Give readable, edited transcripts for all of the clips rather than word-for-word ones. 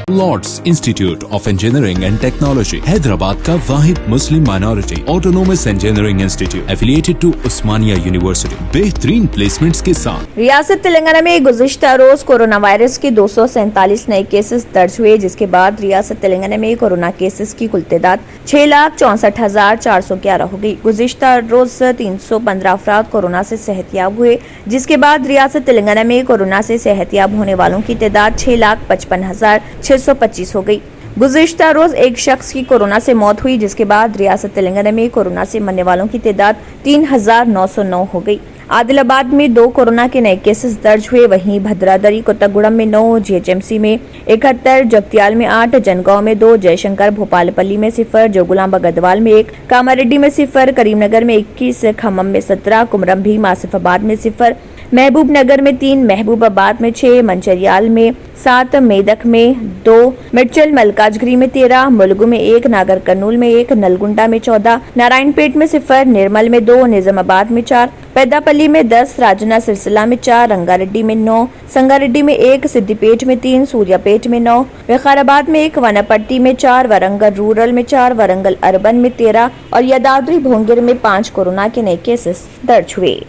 Lord's institute of engineering and technology Hyderabad का वाहिद मुस्लिम minority autonomous engineering institute affiliated to Osmania university बेहतरीन placements के साथ। रियासत तेलंगाना में गुज़िश्ता रोज कोरोना वायरस के 247 नए केसेस दर्ज हुए, जिसके बाद रियासत तेलंगाना में कोरोना केसेस की कुल तादाद 6,64,411 हो गई। गुज़िश्ता रोज 315 अफराद कोरोना से सेहतयाब हुए, जिसके बाद रियासत तेलंगाना में कोरोना से सेहतयाब होने वालों की तादाद 6,55,625 हो गई। गुज़िश्ता रोज एक शख्स की कोरोना से मौत हुई, जिसके बाद रियासत तेलंगाना में कोरोना से मरने वालों की तादाद 3,909 हो गई। आदिलाबाद में 2 कोरोना के नए केसेस दर्ज हुए, वहीं भद्रादरी कोत्तागुड़म में 9, जीएचएमसी में 71, जगतियाल में 8, जनगांव में 2, जयशंकर भोपालपल्ली में 0, जोगुलांबा गढ़वाल में 1, कामारेड्डी में 0, करीमनगर में 21, खम्मम में 17, कुमरम भीम आसिफाबाद में 0, महबूब नगर में 3, महबूबाबाद में 6, मंचरियाल में 7, मेदक में 2, मिर्चल मलकाजगिरी में 13, मुलुगु में 1, नागर कर्नूल में 1, नलगुंडा में 14, नारायणपेट में 0, निर्मल में 2, निजामाबाद में 4, पेद्दापल्ली में 10, राजना सिरसिला में 4, रंगारेड्डी में 9, संगारेड्डी में 1, सिद्दीपेट में 3, सूर्यापेट में 9, विकाराबाद में 1, वनापट्टी में 4, वरंगल रूरल में 4, वरंगल अर्बन में 13 और यादाद्री भोंगिर में 5 कोरोना के नए केसेस दर्ज हुए।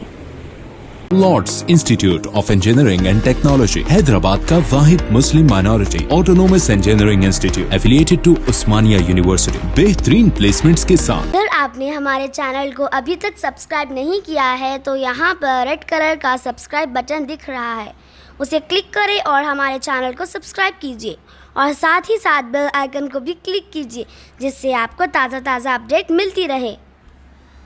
Lords institute of engineering and technology Hyderabad का वाहिद मुस्लिम minority autonomous engineering institute affiliated to Osmania university बेहतरीन प्लेसमेंट्स के साथ। अगर आपने हमारे चैनल को अभी तक सब्सक्राइब नहीं किया है तो यहाँ पर रेड कलर का सब्सक्राइब बटन दिख रहा है, उसे क्लिक करें और हमारे चैनल को सब्सक्राइब कीजिए और साथ ही साथ बेल आइकन को भी क्लिक कीजिए, जिससे आपको ताज़ा अपडेट मिलती रहे।